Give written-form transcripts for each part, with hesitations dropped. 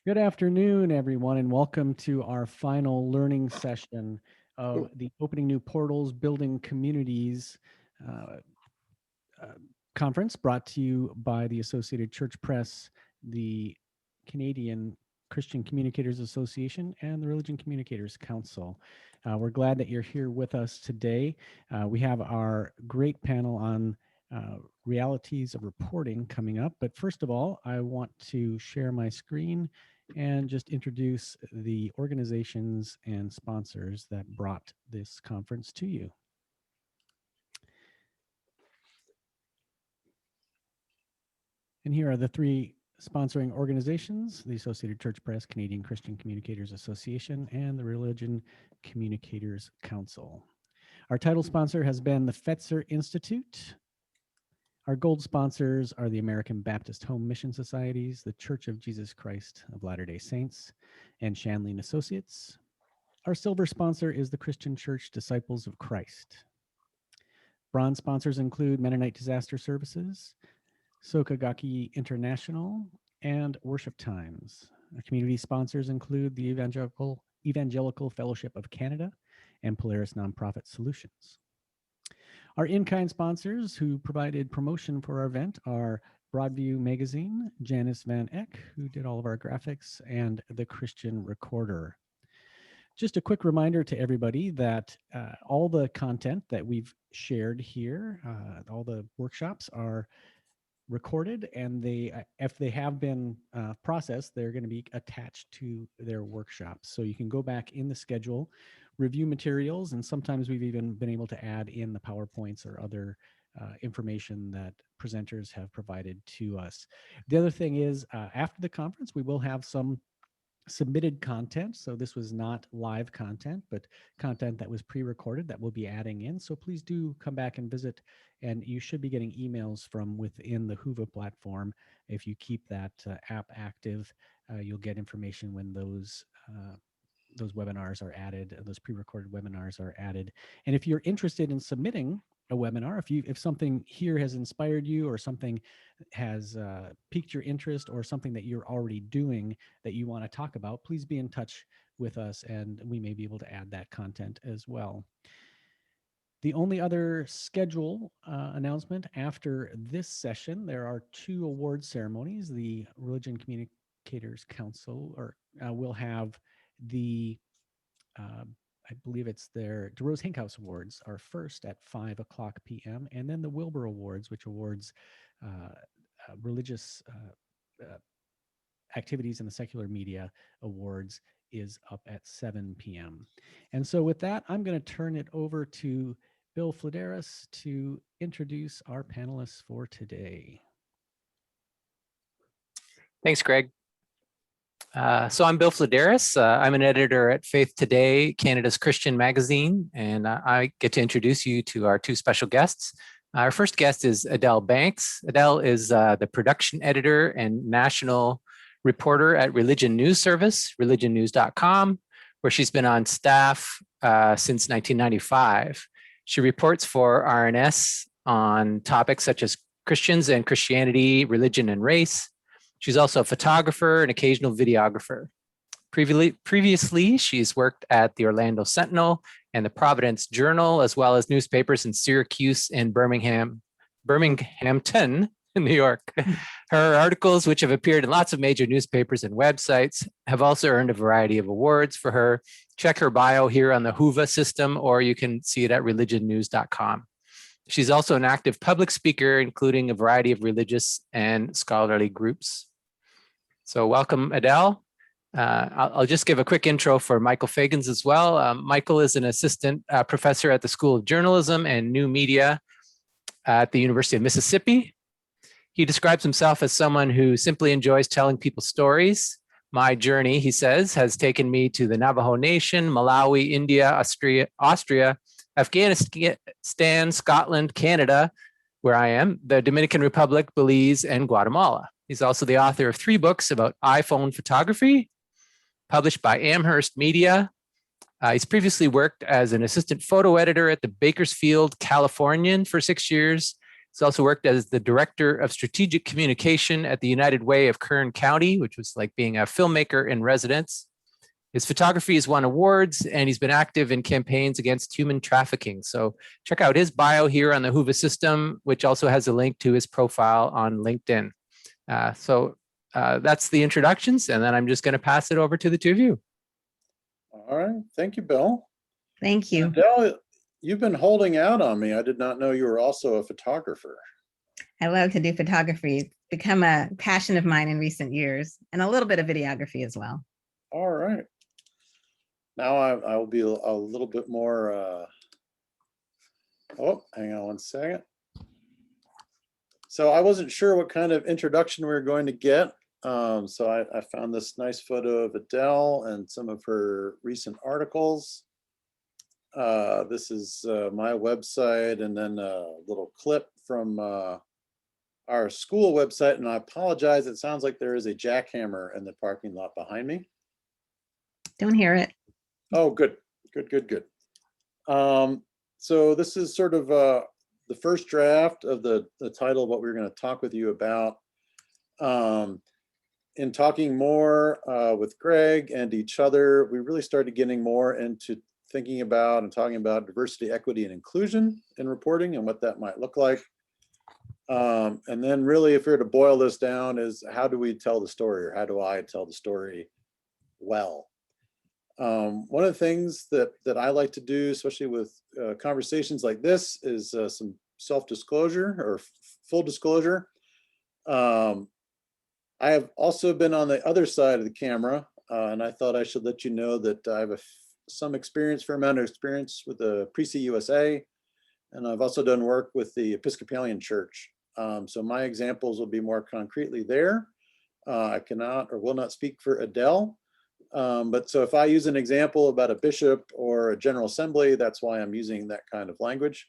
Good afternoon, everyone, and welcome to our final learning session of the Opening New Portals, Building Communities uh, uh, conference brought to you by the Associated Church Press, the Canadian Christian Communicators Association, and the Religion Communicators Council. We're glad that you're here with us today. We have our great panel on realities of reporting coming up. But first of all, I want to share my screen and just introduce the organizations and sponsors that brought this conference to you. And here are the three sponsoring organizations: the Associated Church Press, Canadian Christian Communicators Association, and the Religion Communicators Council. Our title sponsor has been the Fetzer Institute. Our gold sponsors are the American Baptist Home Mission Societies, the Church of Jesus Christ of Latter-day Saints, and Shanley & Associates. Our silver sponsor is the Christian Church Disciples of Christ. Bronze sponsors include Mennonite Disaster Services, Sokagaki International, and Worship Times. Our community sponsors include the Evangelical Fellowship of Canada and Polaris Nonprofit Solutions. Our in-kind sponsors who provided promotion for our event are Broadview Magazine, Janice Van Eck, who did all of our graphics, and the Christian Recorder. Just a quick reminder to everybody that all the content that we've shared here, all the workshops are recorded, and if they have been processed, they're going to be attached to their workshops. So you can go back in the schedule, review materials, and sometimes we've even been able to add in the PowerPoints or other information that presenters have provided to us. The other thing is, after the conference, we will have some submitted content. So this was not live content, but content that was pre-recorded that we'll be adding in. So please do come back and visit, and you should be getting emails from within the Whova platform. If you keep that app active, you'll get information when those webinars are added, those pre-recorded webinars are added. And if you're interested in submitting a webinar, if something here has inspired you, or something has piqued your interest, or something that you're already doing that you want to talk about, please be in touch with us, and we may be able to add that content as well. The only other schedule announcement after this session, there are 2 award ceremonies. The Religion Communicators Council will have the I believe it's their DeRose Hinkhouse Awards are first at 5:00 p.m. And then the Wilbur Awards, which awards religious activities in the secular media awards, is up at 7 p.m. And so with that, I'm going to turn it over to Bill Flederis to introduce our panelists for today. Thanks, Greg. So I'm Bill Flederis. I'm an editor at Faith Today, Canada's Christian magazine, and I get to introduce you to our 2 special guests. Our first guest is Adele Banks. Adele is the production editor and national reporter at Religion News Service, religionnews.com, where she's been on staff since 1995. She reports for RNS on topics such as Christians and Christianity, religion and race. She's also a photographer and occasional videographer. Previously, she's worked at the Orlando Sentinel and the Providence Journal, as well as newspapers in Syracuse and Birminghamton, in New York. Her articles, which have appeared in lots of major newspapers and websites, have also earned a variety of awards for her. Check her bio here on the Whova system, or you can see it at religionnews.com. She's also an active public speaker, including a variety of religious and scholarly groups. So welcome, Adele. I'll just give a quick intro for Michael Fagans as well. Michael is an assistant professor at the School of Journalism and New Media at the University of Mississippi. He describes himself as someone who simply enjoys telling people stories. My journey, he says, has taken me to the Navajo Nation, Malawi, India, Austria, Afghanistan, Scotland, Canada, where I am, the Dominican Republic, Belize, and Guatemala. He's also the author of 3 books about iPhone photography, published by Amherst Media. He's previously worked as an assistant photo editor at the Bakersfield Californian for 6 years, He's also worked as the Director of Strategic Communication at the United Way of Kern County, which was like being a filmmaker in residence. His photography has won awards, and he's been active in campaigns against human trafficking. So check out his bio here on the Whova system, which also has a link to his profile on LinkedIn. That's the introductions, and then I'm just going to pass it over to the two of you. All right. Thank you, Bill. Thank you. Adele, you've been holding out on me. I did not know you were also a photographer. I love to do photography. It's become a passion of mine in recent years, and a little bit of videography as well. All right. Now I will be a little bit more, oh, hang on one second. So I wasn't sure what kind of introduction we were going to get. So I found this nice photo of Adele and some of her recent articles. This is my website, and then a little clip from our school website. And I apologize, it sounds like there is a jackhammer in the parking lot behind me. Don't hear it. Oh, good. So this is sort of the first draft of the title of what we're going to talk with you about. In talking more with Greg and each other, we really started getting more into thinking about and talking about diversity, equity, and inclusion in reporting and what that might look like. And then really, if we were to boil this down, is how do we tell the story, or how do I tell the story well? One of the things that I like to do, especially with conversations like this, is some self-disclosure or full disclosure. I have also been on the other side of the camera, and I thought I should let you know that I have some fair amount of experience with the CCCA, and I've also done work with the Episcopalian Church. So my examples will be more concretely there. I cannot or will not speak for Adele. But so if I use an example about a bishop or a general assembly, that's why I'm using that kind of language.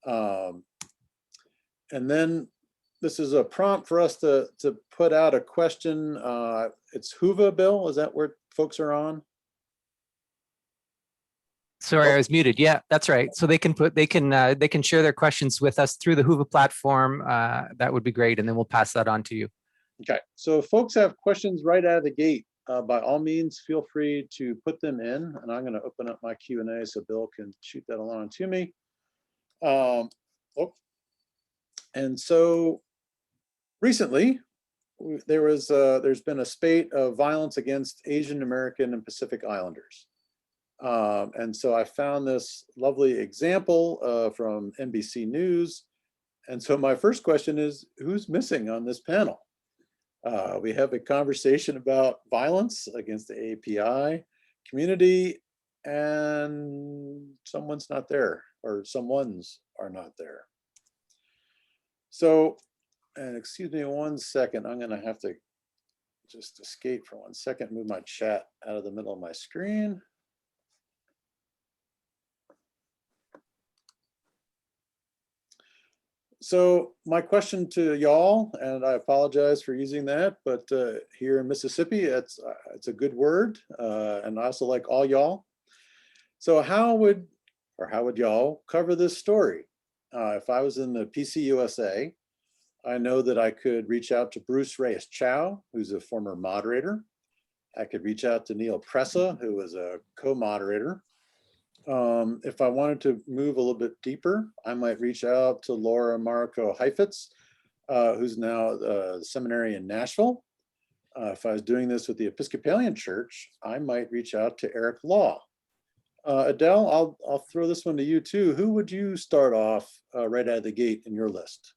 And then this is a prompt for us to put out a question. It's Whova, Bill, is that where folks are on? Sorry, I was muted. Yeah, that's right. So they can share their questions with us through the Whova platform. That would be great, and then we'll pass that on to you. Okay, so if folks have questions right out of the gate, by all means, feel free to put them in, and I'm going to open up my Q&A so Bill can shoot that along to me. And so recently, there's been a spate of violence against Asian American and Pacific Islanders. And so I found this lovely example from NBC News. And so my first question is, who's missing on this panel? We have a conversation about violence against the API community, and someone's not there, or someones are not there. So, and excuse me 1 second, I'm gonna have to just escape for 1 second, move my chat out of the middle of my screen. So my question to y'all, and I apologize for using that, but here in Mississippi, it's a good word, and I also like all y'all. So how would y'all cover this story? If I was in the PCUSA, I know that I could reach out to Bruce Reyes-Chow, who's a former moderator. I could reach out to Neil Pressa, who was a co-moderator. If I wanted to move a little bit deeper, I might reach out to Laura Marco Heifetz, who's now the seminary in Nashville. If I was doing this with the Episcopalian Church, I might reach out to Eric Law. Adele, I'll throw this one to you too. Who would you start off right out of the gate in your list?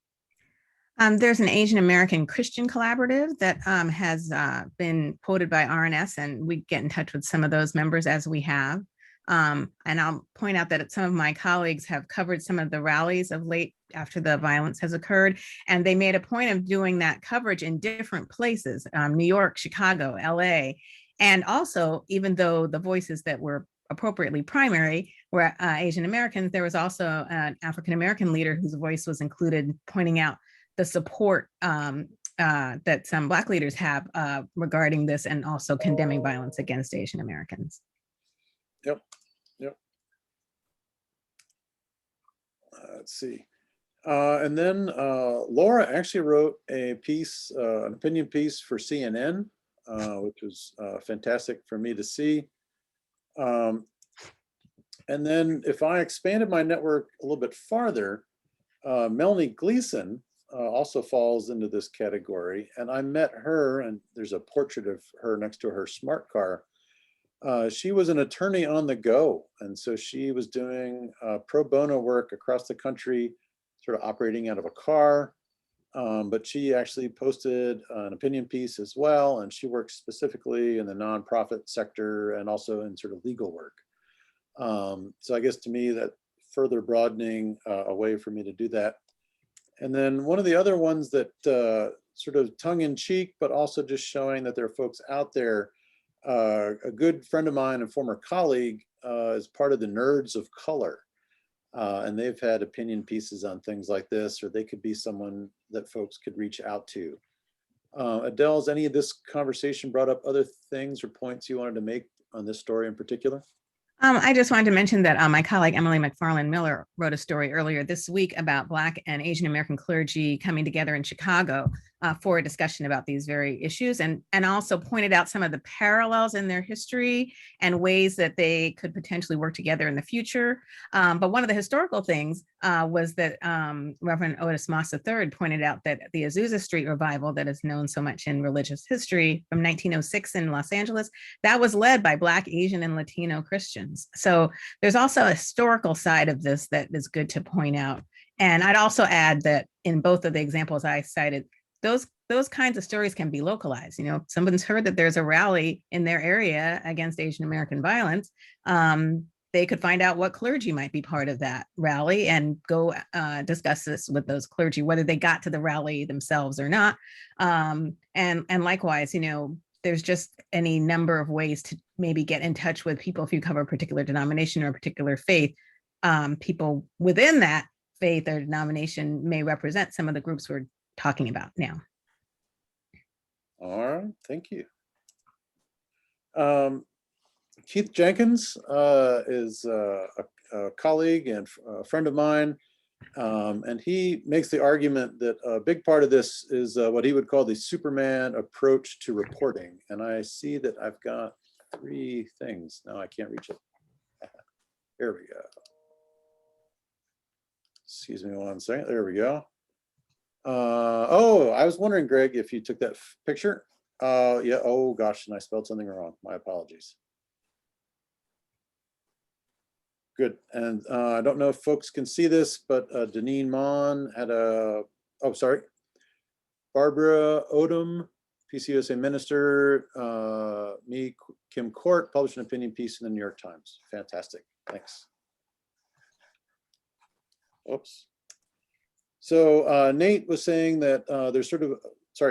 There's an Asian American Christian collaborative that has been quoted by RNS, and we get in touch with some of those members as we have. And I'll point out that some of my colleagues have covered some of the rallies of late after the violence has occurred, and they made a point of doing that coverage in different places, New York, Chicago, LA. And also, even though the voices that were appropriately primary were Asian Americans, there was also an African American leader whose voice was included, pointing out the support that some Black leaders have regarding this, and also condemning violence against Asian Americans. Yep. Let's see. And then Laura actually wrote a piece, an opinion piece for CNN, which was fantastic for me to see. And then if I expanded my network a little bit farther, Melanie Gleason also falls into this category. And I met her, and there's a portrait of her next to her smart car. She was an attorney on the go. And so she was doing pro bono work across the country, sort of operating out of a car. But she actually posted an opinion piece as well. And she works specifically in the nonprofit sector and also in sort of legal work. So I guess to me that further broadening a way for me to do that. And then one of the other ones that sort of tongue in cheek, but also just showing that there are folks out there. A good friend of mine and former colleague is part of the Nerds of Color. And they've had opinion pieces on things like this, or they could be someone that folks could reach out to. Adele, has any of this conversation brought up other things or points you wanted to make on this story in particular? I just wanted to mention that my colleague Emily McFarland Miller wrote a story earlier this week about Black and Asian American clergy coming together in Chicago for a discussion about these very issues, and also pointed out some of the parallels in their history and ways that they could potentially work together in the future. But one of the historical things was that Reverend Otis Moss III pointed out that the Azusa Street revival that is known so much in religious history from 1906 in Los Angeles, that was led by Black, Asian, and Latino Christians. So there's also a historical side of this that is good to point out. And I'd also add that in both of the examples I cited, those kinds of stories can be localized. You know, someone's heard that there's a rally in their area against Asian American violence. They could find out what clergy might be part of that rally and go discuss this with those clergy, whether they got to the rally themselves or not. And likewise, you know, there's just any number of ways to maybe get in touch with people if you cover a particular denomination or a particular faith. People within that faith or denomination may represent some of the groups we're talking about now. All right, thank you. Keith Jenkins is a colleague and a friend of mine, and he makes the argument that a big part of this is what he would call the Superman approach to reporting. And I see that I've got 3 things. No, I can't reach it. Here we go. Excuse me one second. There we go. Oh, I was wondering, Greg, if you took that picture. Yeah, oh gosh, and I spelled something wrong. My apologies. Good, and I don't know if folks can see this, but Deneen Mon had Barbara Odom, PCUSA minister, me, Kim Court, published an opinion piece in the New York Times. Fantastic, thanks. Oops. So Nate was saying that there's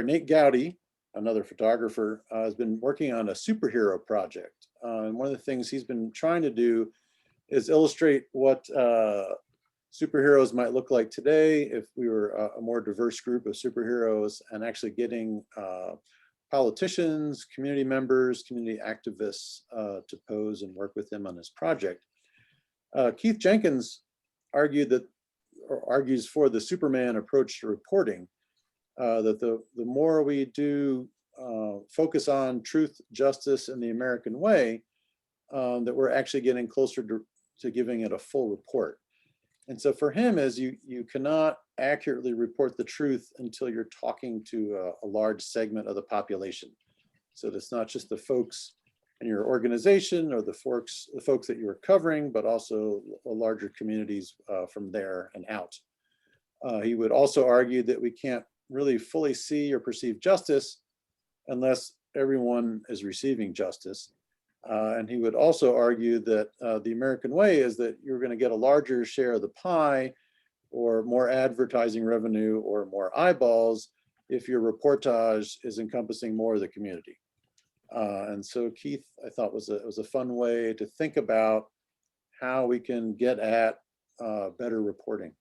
Nate Gowdy, another photographer, has been working on a superhero project. And one of the things he's been trying to do is illustrate what superheroes might look like today if we were a more diverse group of superheroes, and actually getting politicians, community members, community activists to pose and work with him on this project. Keith Jenkins argues for the Superman approach to reporting, that the more we do focus on truth, justice, and the American way, that we're actually getting closer to giving it a full report. And so for him, is you cannot accurately report the truth until you're talking to a large segment of the population. So that's not just the folks in your organization or the folks that you are covering, but also larger communities from there and out. He would also argue that we can't really fully see or perceive justice unless everyone is receiving justice. And he would also argue that the American way is that you're going to get a larger share of the pie, or more advertising revenue, or more eyeballs if your reportage is encompassing more of the community. And so Keith, I thought was a fun way to think about how we can get at better reporting.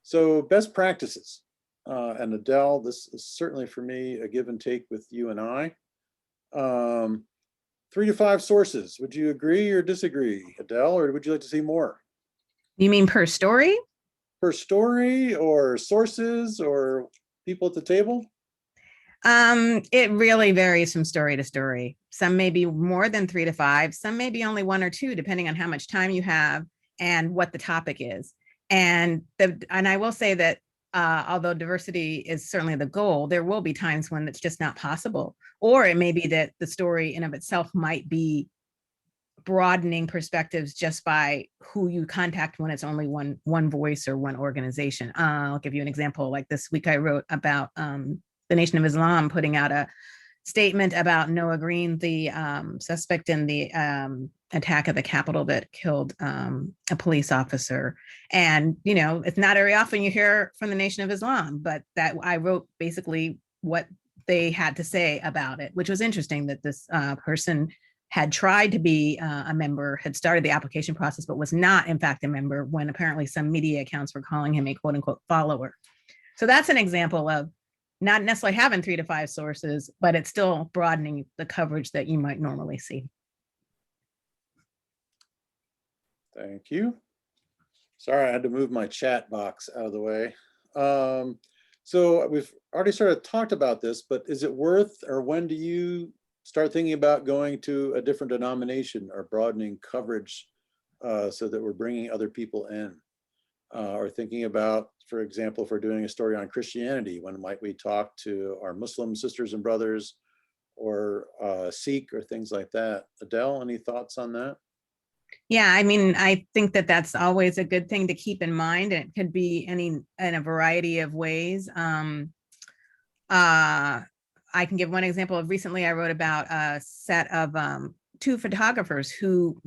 So best practices, and Adele, this is certainly for me a give and take with you and I. 3 to 5 sources. Would you agree or disagree, Adele, or would you like to see more? You mean per story? for story or sources or people at the table? It really varies from story to story. Some may be more than 3 to 5. Some may be only 1 or 2, depending on how much time you have and what the topic is. And I will say that although diversity is certainly the goal, there will be times when it's just not possible. Or it may be that the story in of itself might be broadening perspectives just by who you contact when it's only one voice or one organization. I'll give you an example. Like this week, I wrote about the Nation of Islam putting out a statement about Noah Green, the suspect in the attack at the Capitol that killed a police officer. And, you know, it's not very often you hear from the Nation of Islam, but that I wrote basically what they had to say about it, which was interesting that this person had tried to be a member, had started the application process, but was not in fact a member when apparently some media accounts were calling him a quote unquote follower. So that's an example of not necessarily having 3 to 5 sources, but it's still broadening the coverage that you might normally see. Thank you. Sorry, I had to move my chat box out of the way. So we've already sort of talked about this, but is it worth, or when do you start thinking about going to a different denomination or broadening coverage so that we're bringing other people in? Or thinking about, for example, if we're doing a story on Christianity, when might we talk to our Muslim sisters and brothers or Sikh or things like that? Adele, any thoughts on that? Yeah, I mean, I think that that's always a good thing to keep in mind. And it could be in a variety of ways. I can give one example of recently I wrote about a set of 2 photographers who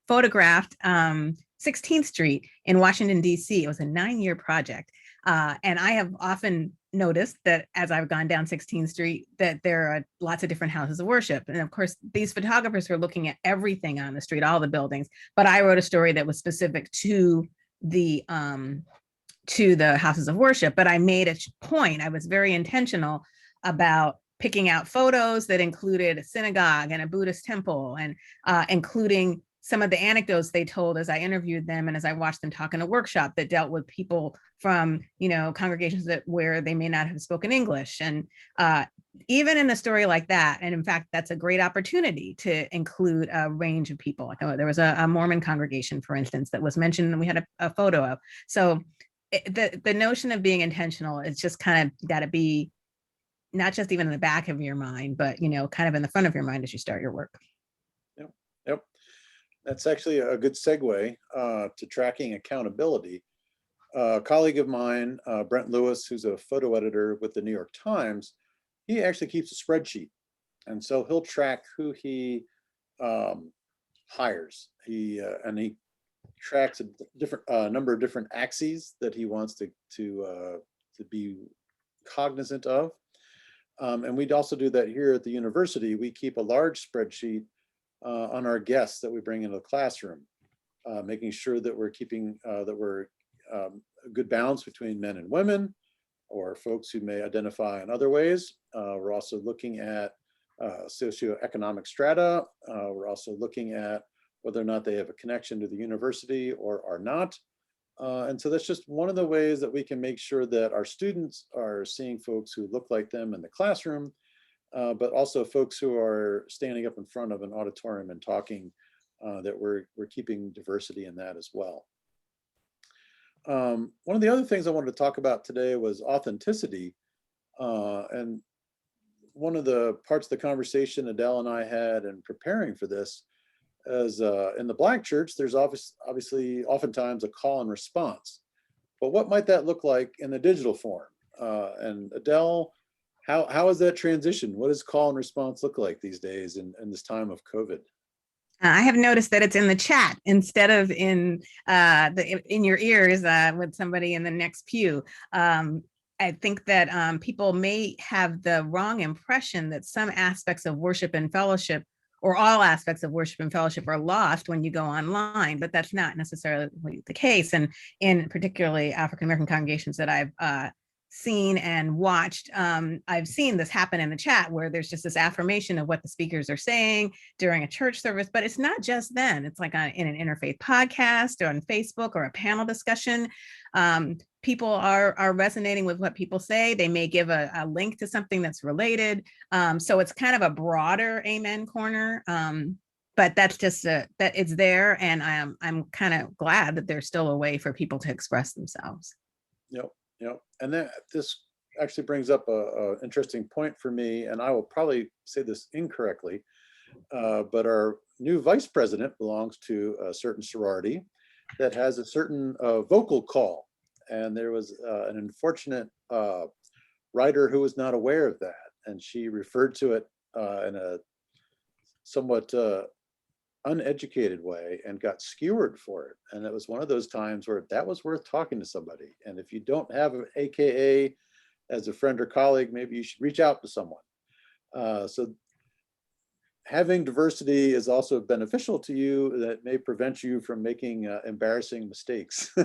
photographed 16th Street in Washington, D.C. It was a 9-year project. And I have often noticed that as I've gone down 16th Street, that there are lots of different houses of worship. And of course, these photographers are looking at everything on the street, all the buildings. But I wrote a story that was specific to the houses of worship. But I made a point, I was very intentional about picking out photos that included a synagogue and a Buddhist temple, and including some of the anecdotes they told as I interviewed them and as I watched them talk in a workshop that dealt with people from, you know, congregations where they may not have spoken English. And even in a story like that, and in fact, that's a great opportunity to include a range of people. Like, there was a Mormon congregation, for instance, that was mentioned and we had a photo of. So the notion of being intentional is just kind of got to be not just even in the back of your mind, but, you know, kind of in the front of your mind as you start your work. Yep. That's actually a good segue to tracking accountability. A colleague of mine, Brent Lewis, who's a photo editor with the New York Times, he actually keeps a spreadsheet. And so he'll track who he hires. He tracks a different number of different axes that he wants to be cognizant of. And we'd also do that here at the university. We keep a large spreadsheet on our guests that we bring into the classroom, making sure that we're keeping a good balance between men and women, or folks who may identify in other ways. We're also looking at socioeconomic strata. We're also looking at whether or not they have a connection to the university or are not. And so that's just one of the ways that we can make sure that our students are seeing folks who look like them in the classroom, but also folks who are standing up in front of an auditorium and talking, that we're keeping diversity in that as well. One of the other things I wanted to talk about today was authenticity. And one of the parts of the conversation Adele and I had in preparing for this is in the Black church, there's obviously oftentimes a call and response. But what might that look like in the digital form? And Adele, how is that transition? What does call and response look like these days in this time of COVID? I have noticed that it's in the chat instead of in your ears with somebody in the next pew. I think that people may have the wrong impression that some aspects of worship and fellowship, or all aspects of worship and fellowship, are lost when you go online, but that's not necessarily the case. And in particularly African-American congregations that I've seen and watched, I've seen this happen in the chat where there's just this affirmation of what the speakers are saying during a church service, but it's not just then. It's like in an interfaith podcast or on Facebook or a panel discussion. people are resonating with what people say. They may give a link to something that's related. So it's kind of a broader amen corner. But that's just that it's there, and I'm kind of glad that there's still a way for people to express themselves. Yep, yep. And then this actually brings up a interesting point for me, and I will probably say this incorrectly, but our new vice president belongs to a certain sorority that has a certain vocal call. And there was an unfortunate writer who was not aware of that, and she referred to it in a somewhat uneducated way and got skewered for it. And it was one of those times where that was worth talking to somebody. And if you don't have an AKA as a friend or colleague, maybe you should reach out to someone. So having diversity is also beneficial to you. That may prevent you from making embarrassing mistakes.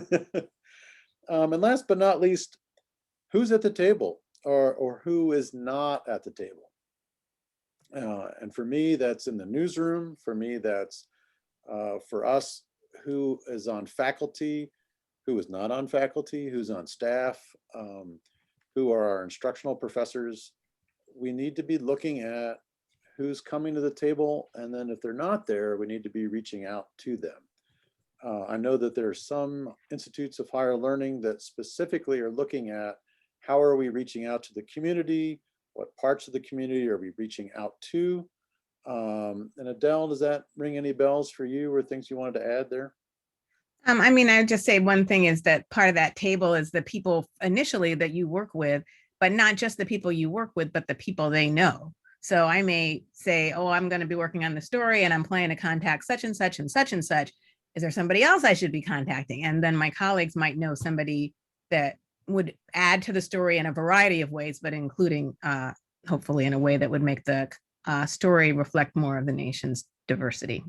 And last but not least, who's at the table, or who is not at the table? And for me, that's in the newsroom. For me, that's for us, who is on faculty, who is not on faculty, who's on staff, who are our instructional professors. We need to be looking at who's coming to the table. And then if they're not there, we need to be reaching out to them. I know that there are some institutes of higher learning that specifically are looking at how are we reaching out to the community? What parts of the community are we reaching out to? And Adele, does that ring any bells for you, or things you wanted to add there? I mean, I would just say one thing is that part of that table is the people initially that you work with, but not just the people you work with, but the people they know. So I may say, oh, I'm going to be working on the story and I'm planning to contact such and such and such and such. Is there somebody else I should be contacting? And then my colleagues might know somebody that would add to the story in a variety of ways, but including hopefully in a way that would make the story reflect more of the nation's diversity.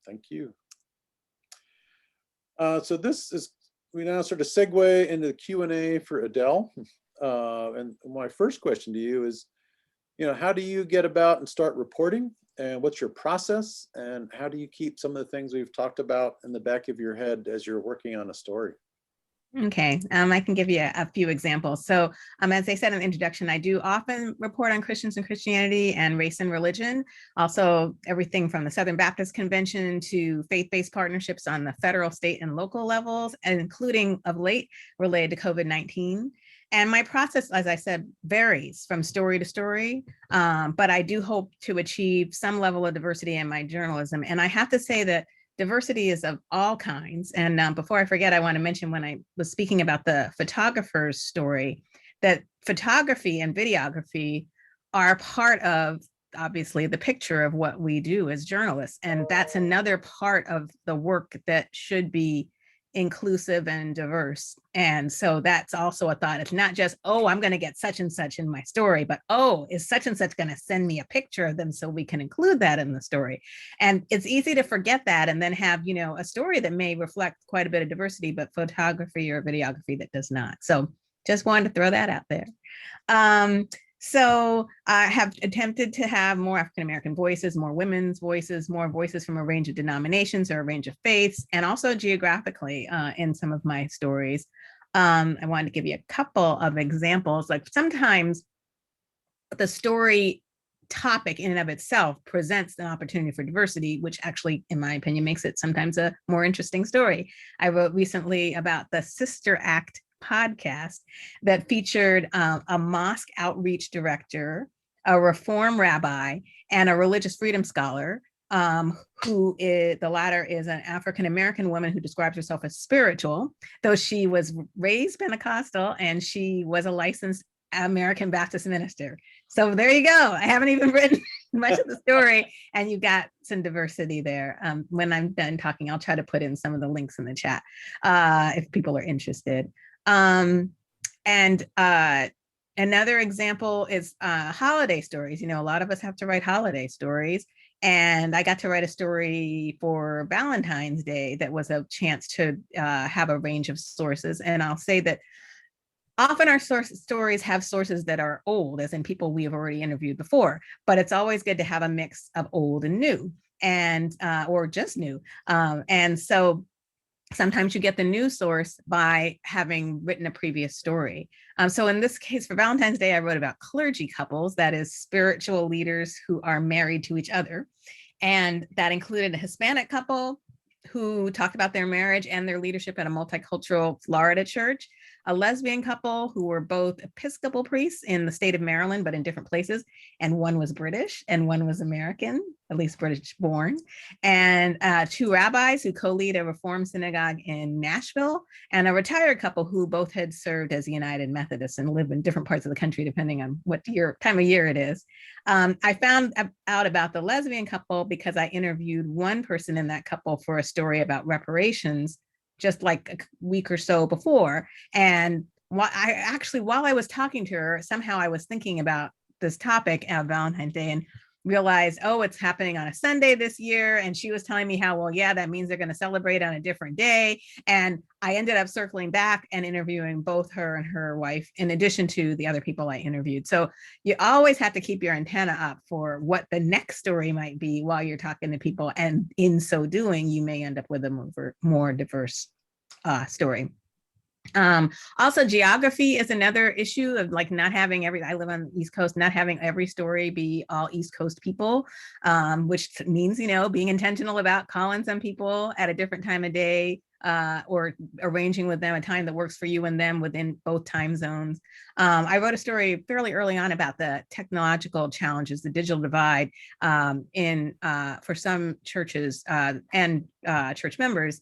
Thank you. So this is, we now sort of segue into the Q&A for Adele. And my first question to you is, how do you get about and start reporting? And what's your process? And how do you keep some of the things we've talked about in the back of your head as you're working on a story? Okay, I can give you a few examples. So as I said in the introduction, I do often report on Christians and Christianity and race and religion. Also, everything from the Southern Baptist Convention to faith-based partnerships on the federal, state, and local levels, and including of late related to COVID-19. And my process, as I said, varies from story to story, but I do hope to achieve some level of diversity in my journalism. And I have to say that diversity is of all kinds. And before I forget, I want to mention when I was speaking about the photographer's story, that photography and videography are part of, obviously, the picture of what we do as journalists. And that's another part of the work that should be inclusive and diverse. And so that's also a thought. It's not just, oh, I'm going to get such and such in my story, but oh, is such and such going to send me a picture of them so we can include that in the story? And it's easy to forget that and then have, a story that may reflect quite a bit of diversity, but photography or videography that does not. So just wanted to throw that out there. So I have attempted to have more African-American voices, more women's voices, more voices from a range of denominations or a range of faiths, and also geographically in some of my stories. I wanted to give you a couple of examples. Like sometimes the story topic in and of itself presents an opportunity for diversity, which actually, in my opinion, makes it sometimes a more interesting story. I wrote recently about the Sister Act podcast that featured a mosque outreach director, a reform rabbi, and a religious freedom scholar, who is, the latter is an African-American woman who describes herself as spiritual, though she was raised Pentecostal and she was a licensed American Baptist minister. So there you go. I haven't even written much of the story, and you got some diversity there. When I'm done talking, I'll try to put in some of the links in the chat if people are interested. Another example is holiday stories. A lot of us have to write holiday stories. And I got to write a story for Valentine's Day that was a chance to have a range of sources. And I'll say that often our stories have sources that are old, as in people we have already interviewed before, but it's always good to have a mix of old and new, and or just new. And so sometimes you get the news source by having written a previous story. So in this case, for Valentine's Day, I wrote about clergy couples, that is spiritual leaders who are married to each other. And that included a Hispanic couple who talked about their marriage and their leadership at a multicultural Florida church, a lesbian couple who were both Episcopal priests in the state of Maryland, but in different places. And one was British and one was American, at least British born, and two rabbis who co-lead a Reform synagogue in Nashville, and a retired couple who both had served as United Methodists and live in different parts of the country, depending on what time of year it is. I found out about the lesbian couple because I interviewed one person in that couple for a story about reparations just like a week or so before. And while I was talking to her, somehow I was thinking about this topic of Valentine's Day and realized, oh, it's happening on a Sunday this year. And she was telling me how, well, yeah, that means they're going to celebrate on a different day. And I ended up circling back and interviewing both her and her wife, in addition to the other people I interviewed. So you always have to keep your antenna up for what the next story might be while you're talking to people. And in so doing, you may end up with a more diverse story. Also, geography is another issue of like not having I live on the East Coast, not having every story be all East Coast people, which means, being intentional about calling some people at a different time of day, or arranging with them a time that works for you and them within both time zones. I wrote a story fairly early on about the technological challenges, the digital divide for some churches and church members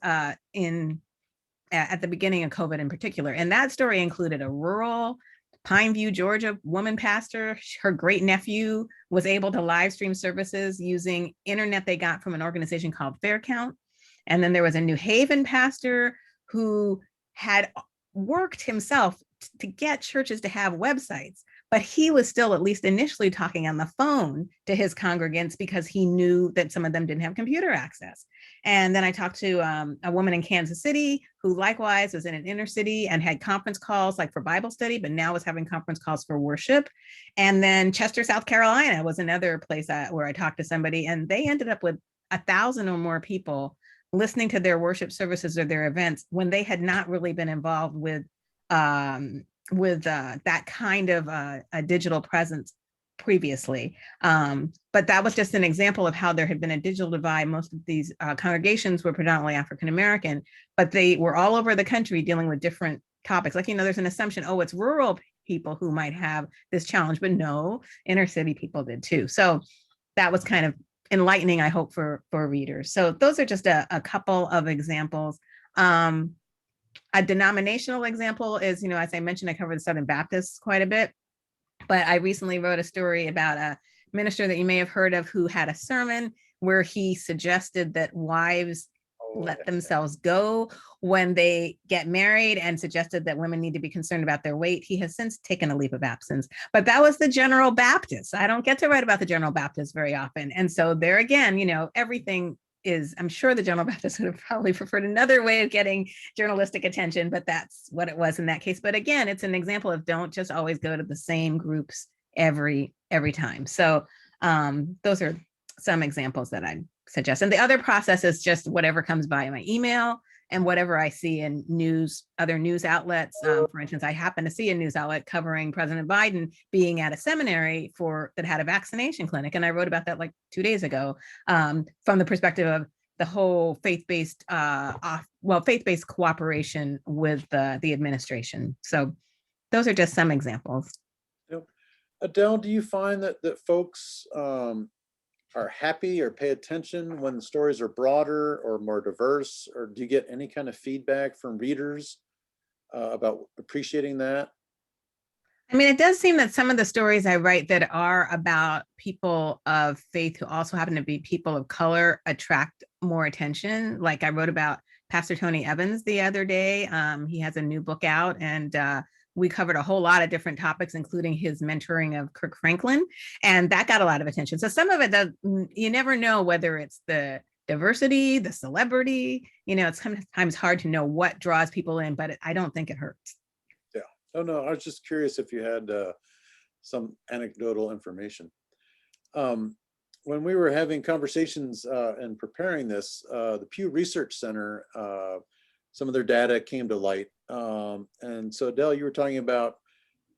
at the beginning of COVID in particular. And that story included a rural Pineview, Georgia woman pastor. Her great nephew was able to live stream services using internet they got from an organization called Faircount. And then there was a New Haven pastor who had worked himself to get churches to have websites, but he was still at least initially talking on the phone to his congregants because he knew that some of them didn't have computer access. And then I talked to a woman in Kansas City who likewise was in an inner city and had conference calls like for Bible study, but now was having conference calls for worship. And then Chester, South Carolina was another place where I talked to somebody, and they ended up with 1,000 or more people listening to their worship services or their events when they had not really been involved with that kind of a digital presence previously. But that was just an example of how there had been a digital divide. Most of these congregations were predominantly African-American, but they were all over the country dealing with different topics. Like, there's an assumption, oh, it's rural people who might have this challenge, but no, inner city people did too. So that was kind of enlightening, I hope, for readers. So those are just a couple of examples. A denominational example is, as I mentioned, I cover the Southern Baptists quite a bit, but I recently wrote a story about a minister that you may have heard of who had a sermon where he suggested that wives let themselves go when they get married and suggested that women need to be concerned about their weight. He has since taken a leave of absence, but that was the General Baptist. I don't get to write about the General Baptist very often. And so there again, everything I'm sure the General Baptist would have probably preferred another way of getting journalistic attention, but that's what it was in that case. But again, it's an example of don't just always go to the same groups every time. So those are some examples that I suggest. And the other process is just whatever comes by my email and whatever I see in other news outlets. For instance, I happen to see a news outlet covering President Biden being at a seminary that had a vaccination clinic. And I wrote about that like 2 days ago from the perspective of the whole faith-based cooperation with the administration. So those are just some examples. Yep. Adele, do you find that folks are happy or pay attention when the stories are broader or more diverse, or do you get any kind of feedback from readers about appreciating that? I mean, it does seem that some of the stories I write that are about people of faith who also happen to be people of color attract more attention. Like I wrote about Pastor Tony Evans the other day. He has a new book out, and we covered a whole lot of different topics, including his mentoring of Kirk Franklin. And that got a lot of attention. So some of it does, you never know whether it's the diversity, the celebrity, it's sometimes hard to know what draws people in, but I don't think it hurts. Yeah. Oh, no, I was just curious if you had some anecdotal information. When we were having conversations and preparing this, the Pew Research Center some of their data came to light. And so Adele, you were talking about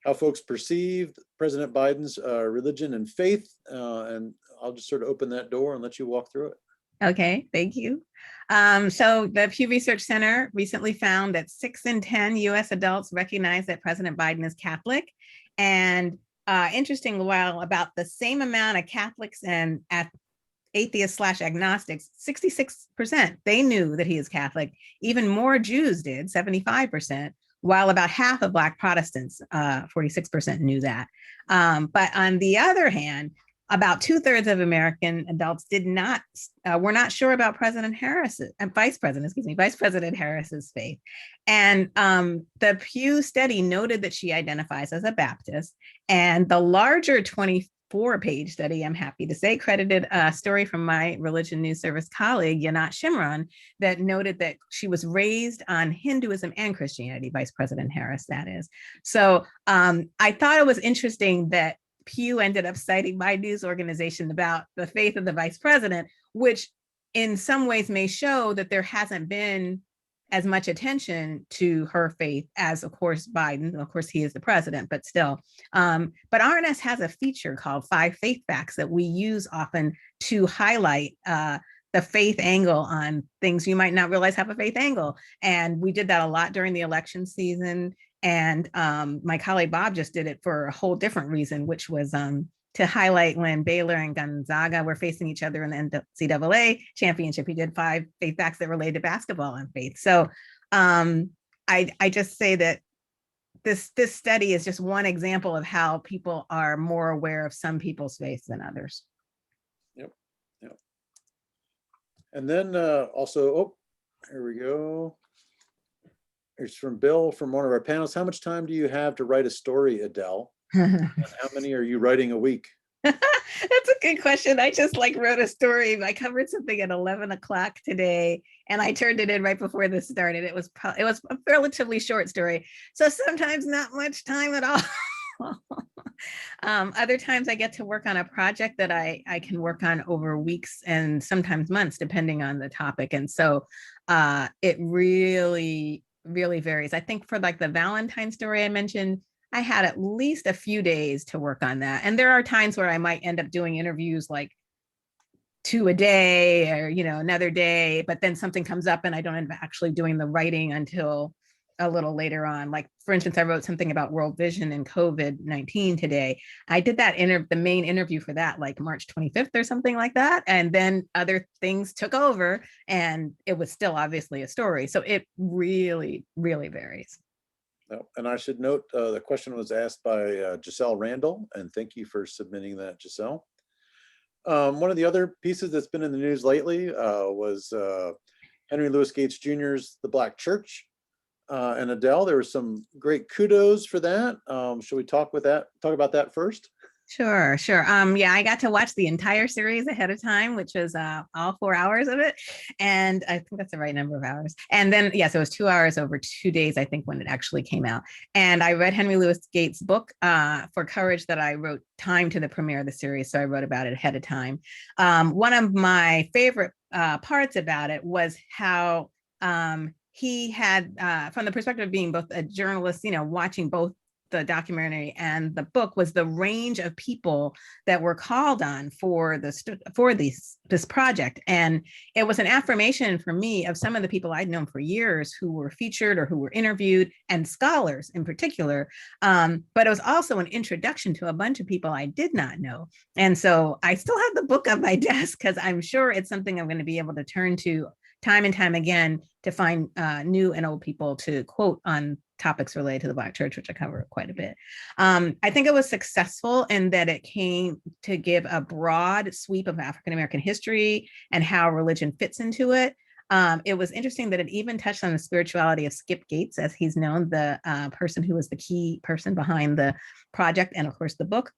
how folks perceive President Biden's religion and faith. And I'll just sort of open that door and let you walk through it. Okay, thank you. So the Pew Research Center recently found that 6 in 10 US adults recognize that President Biden is Catholic. And interesting, while about the same amount of Catholics and atheists / agnostics, 66%, they knew that he is Catholic. Even more Jews did, 75%, while about half of Black Protestants, 46% knew that. But on the other hand, about 2/3 of American adults were not sure about Vice President Harris's faith. And the Pew study noted that she identifies as a Baptist, and the larger 24-page study, I'm happy to say, credited a story from my Religion News Service colleague, Yanat Shimron, that noted that she was raised on Hinduism and Christianity, Vice President Harris, that is. So I thought it was interesting that Pew ended up citing my news organization about the faith of the vice president, which in some ways may show that there hasn't been as much attention to her faith as, of course, Biden. Of course, he is the president, but still. But RNS has a feature called 5 Faith Facts that we use often to highlight the faith angle on things you might not realize have a faith angle. And we did that a lot during the election season. And my colleague Bob just did it for a whole different reason, which was to highlight when Baylor and Gonzaga were facing each other in the NCAA championship. He did 5 faith facts that related to basketball and faith. So I just say that this study is just one example of how people are more aware of some people's faith than others. Yep. And then also, here we go. It's from Bill from one of our panels. How much time do you have to write a story, Adele? And how many are you writing a week? That's a good question. I just wrote a story. I covered something at 11 o'clock today, and I turned it in right before this started. It was a relatively short story, so sometimes not much time at all. Other times I get to work on a project that I can work on over weeks and sometimes months, depending on the topic. And so it really varies. I think for the Valentine story I mentioned, I had at least a few days to work on that. And there are times where I might end up doing interviews 2 a day or, another day, but then something comes up and I don't end up actually doing the writing until a little later on. For instance, I wrote something about World Vision and COVID-19 today. I did that the main interview for that March 25th or something like that. And then other things took over and it was still obviously a story. So it really varies. No, and I should note the question was asked by Giselle Randall, and thank you for submitting that, Giselle. One of the other pieces that's been in the news lately was Henry Louis Gates Jr.'s The Black Church. And Adele, there was some great kudos for that. Should we talk about that first? Sure. Yeah, I got to watch the entire series ahead of time, which was all 4 hours of it. And I think that's the right number of hours. And then, yes, it was 2 hours over 2 days, I think, when it actually came out. And I read Henry Louis Gates' book for Courage that I wrote time to the premiere of the series. So I wrote about it ahead of time. One of my favorite parts about it was how he had, from the perspective of being both a journalist, watching both the documentary and the book, was the range of people that were called on for this project. And it was an affirmation for me of some of the people I'd known for years who were featured or who were interviewed, and scholars in particular. But it was also an introduction to a bunch of people I did not know. And so I still have the book on my desk because I'm sure it's something I'm going to be able to turn to time and time again to find new and old people to quote on topics related to the Black church, which I cover quite a bit. I think it was successful in that it came to give a broad sweep of African-American history and how religion fits into it. It was interesting that it even touched on the spirituality of Skip Gates, as he's known, the person who was the key person behind the project and, of course, the book.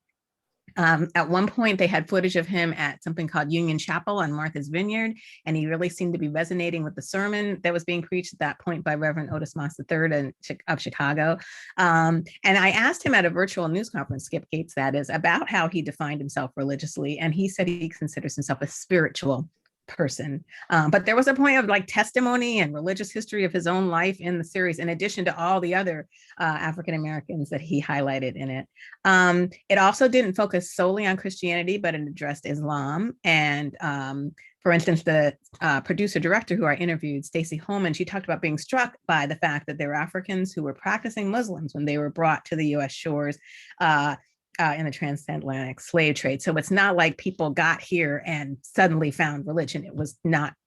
At one point, they had footage of him at something called Union Chapel on Martha's Vineyard, and he really seemed to be resonating with the sermon that was being preached at that point by Reverend Otis Moss III of Chicago. And I asked him at a virtual news conference, Skip Gates that is, about how he defined himself religiously, and he said he considers himself a spiritual person. But there was a point of like testimony and religious history of his own life in the series, in addition to all the other African Americans that he highlighted in it. It also didn't focus solely on Christianity, but it addressed Islam. And for instance, the producer director who I interviewed, Stacey Holman, she talked about being struck by the fact that there were Africans who were practicing Muslims when they were brought to the US shores in the transatlantic slave trade. So it's not like people got here and suddenly found religion.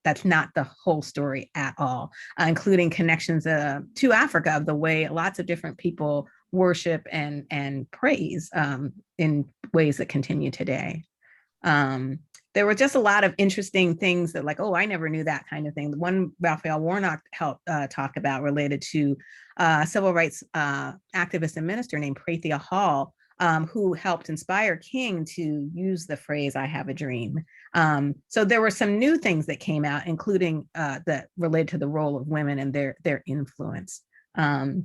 That's not the whole story at all, including connections to Africa, of the way lots of different people worship and praise in ways that continue today. There were just a lot of interesting things that, like, oh, I never knew that kind of thing. The one Raphael Warnock helped talk about related to civil rights activist and minister named Prathia Hall, who helped inspire King to use the phrase, I have a dream. So there were some new things that came out, including that related to the role of women and their influence. Do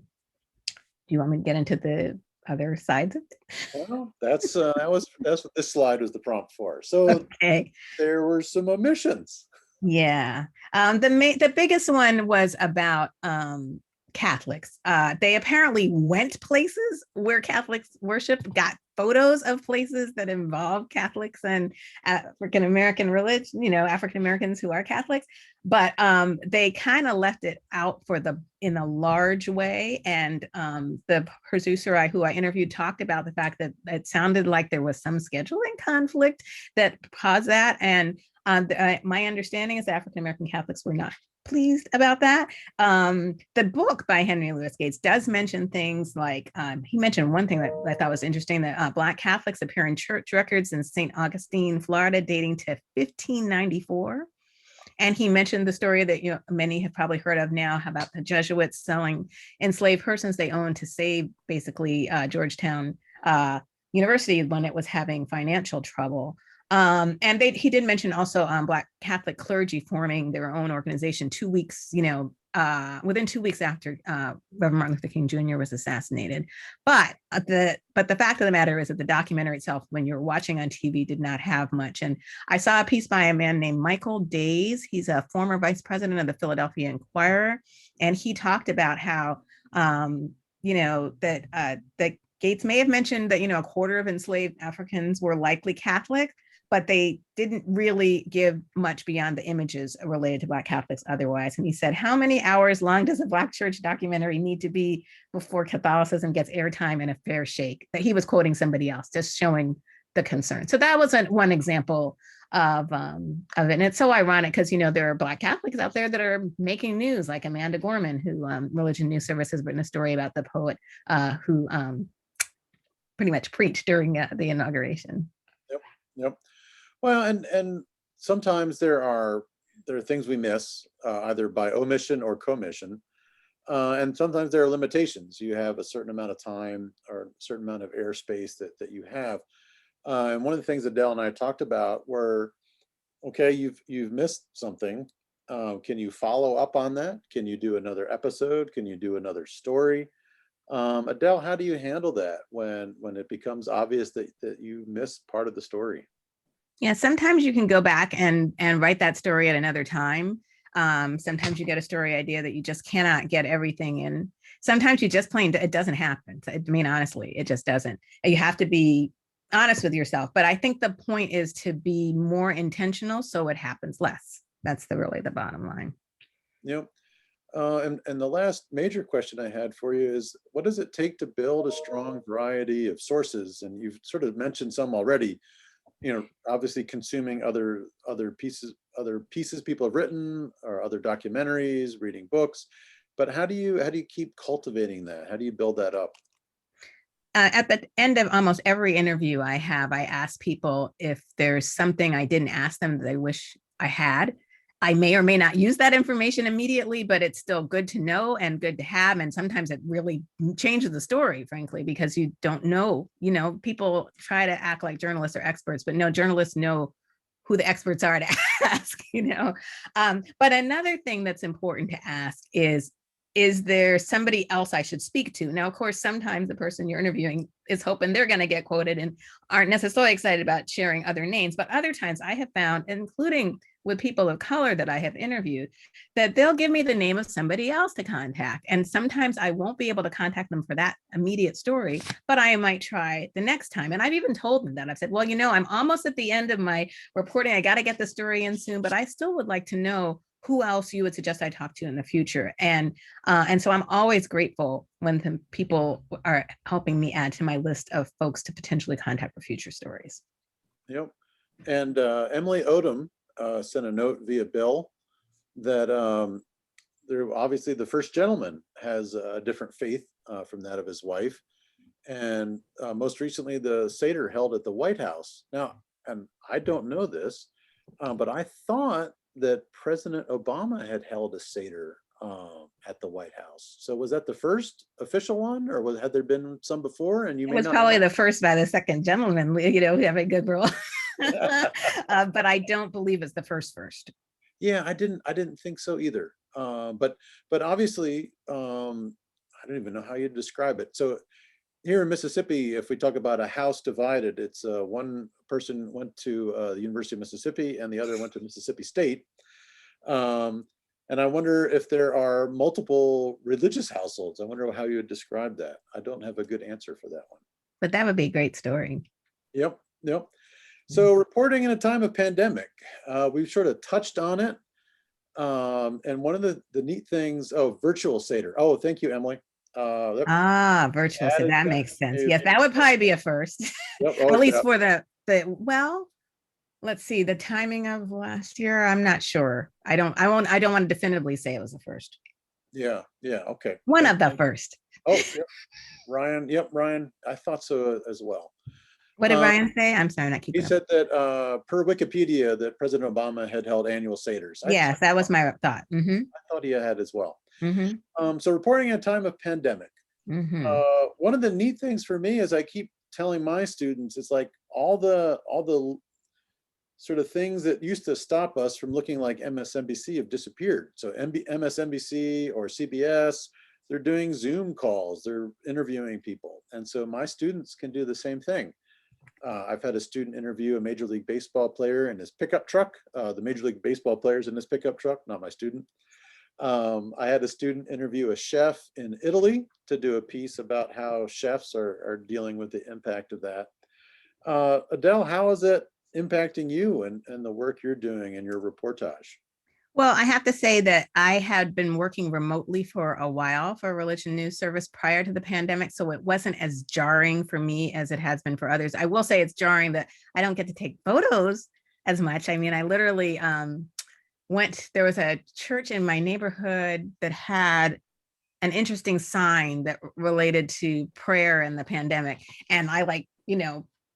you want me to get into the other sides of it? Well, that's what this slide was the prompt for. So Okay. there were some omissions. Yeah. The biggest one was about Catholics. They apparently went places where Catholics worship, got photos of places that involve Catholics and African American religion, African Americans who are Catholics, but they kind of left it out in a large way. And the producer who I interviewed talked about the fact that it sounded like there was some scheduling conflict that caused that. And my understanding is that African American Catholics were not pleased about that. The book by Henry Louis Gates does mention things like, he mentioned one thing that I thought was interesting, that Black Catholics appear in church records in St. Augustine, Florida, dating to 1594. And he mentioned the story that many have probably heard of now about the Jesuits selling enslaved persons they owned to save basically Georgetown University when it was having financial trouble. And he did mention also Black Catholic clergy forming their own organization 2 weeks, within 2 weeks after Reverend Martin Luther King Jr. was assassinated. But the fact of the matter is that the documentary itself, when you're watching on TV, did not have much. And I saw a piece by a man named Michael Days. He's a former vice president of the Philadelphia Inquirer, and he talked about how that Gates may have mentioned that a quarter of enslaved Africans were likely Catholic, but they didn't really give much beyond the images related to Black Catholics otherwise. And he said, how many hours long does a Black church documentary need to be before Catholicism gets airtime and a fair shake? That he was quoting somebody else, just showing the concern. So that was one example of it. And it's so ironic because, there are Black Catholics out there that are making news, like Amanda Gorman, who Religion News Service has written a story about the poet who pretty much preached during the inauguration. Yep. Well, and sometimes there are things we miss either by omission or commission, and sometimes there are limitations. You have a certain amount of time or a certain amount of airspace that you have. And one of the things that Dell and I talked about were, okay, you've missed something. Can you follow up on that? Can you do another episode? Can you do another story? Adele, how do you handle that when it becomes obvious that you missed part of the story? Yeah, sometimes you can go back and write that story at another time. Sometimes you get a story idea that you just cannot get everything in. Sometimes you just it doesn't happen. I mean, honestly, it just doesn't. You have to be honest with yourself. But I think the point is to be more intentional so it happens less. That's really the bottom line. Yep. And the last major question I had for you is, what does it take to build a strong variety of sources? And you've sort of mentioned some already. Obviously consuming other pieces people have written, or other documentaries, reading books, but how do you keep cultivating that? How do you build that up? At the end of almost every interview I ask people if there's something I didn't ask them that they wish I had. I may or may not use that information immediately, but it's still good to know and good to have. And sometimes it really changes the story, frankly, because you don't know, people try to act like journalists are experts, but no, journalists know who the experts are to ask, But another thing that's important to ask is there somebody else I should speak to? Now, of course, sometimes the person you're interviewing is hoping they're going to get quoted and aren't necessarily excited about sharing other names. But other times I have found, including with people of color that I have interviewed, that they'll give me the name of somebody else to contact. And sometimes I won't be able to contact them for that immediate story, but I might try the next time. And I've even told them that. I've said, well, you know, I'm almost at the end of my reporting. I got to get the story in soon, but I still would like to know who else you would suggest I talk to in the future. And so I'm always grateful when the people are helping me add to my list of folks to potentially contact for future stories. Yep. And Emily Odom sent a note via Bill that there obviously the first gentleman has a different faith from that of his wife. And most recently, the Seder held at the White House. Now, and I don't know this, but I thought that President Obama had held a Seder at the White House. So was that the first official one, or had there been some before? And you It may was not probably know. the first by the second gentleman, you know, we have a good rule. But I don't believe it's the first. Yeah, I didn't think so either. But obviously, I don't even know how you describe it. So here in Mississippi, if we talk about a house divided, it's one person went to the University of Mississippi and the other went to Mississippi State. And I wonder if there are multiple religious households. I wonder how you would describe that. I don't have a good answer for that one. But that would be a great story. Yep, yep. So reporting in a time of pandemic, we've sort of touched on it. And one of the neat things, virtual Seder. Oh, thank you, Emily. Virtual. So that makes sense. Yes, that would probably be a first. Yep, At least for the well, let's see, the timing of last year. I'm not sure. I don't want to definitively say it was the first. Yeah, okay. One of the first. Oh, yep. Ryan. Yep, Ryan. I thought so as well. What did Ryan say? I'm sorry, not keeping He said that per Wikipedia that President Obama had held annual Seders. Yes, that was my thought. I thought he had as well. So reporting in a time of pandemic. One of the neat things for me is I keep telling my students, it's like all the sort of things that used to stop us from looking like MSNBC have disappeared. So MSNBC or CBS, they're doing Zoom calls, they're interviewing people. And so my students can do the same thing. I've had a student interview a Major League Baseball player in his pickup truck. The Major League Baseball player's in his pickup truck, not my student. I had a student interview a chef in Italy to do a piece about how chefs are dealing with the impact of that. Adele, how is it impacting you and the work you're doing in your reportage? Well, I have to say that I had been working remotely for a while for a religion news service prior to the pandemic, so it wasn't as jarring for me as it has been for others. I will say it's jarring that I don't get to take photos as much. I mean, I literally there was a church in my neighborhood that had an interesting sign that related to prayer in the pandemic. And I